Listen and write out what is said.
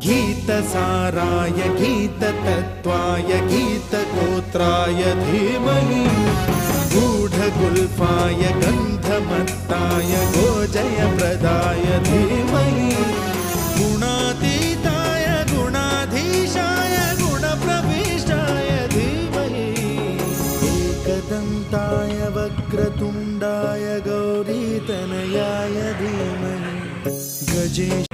गीतसाराय गीततत्त्वाय गीतगोत्राय धीमहि गूढगुल्फाय गन्धमत्ताय गोजयप्रदाय धीमहि गुणातीताय गुणाधीशाय गुणप्रविष्टाय धीमहि एकदन्ताय वक्रतुण्डाय गौरीतनयाय धीमहि गजेश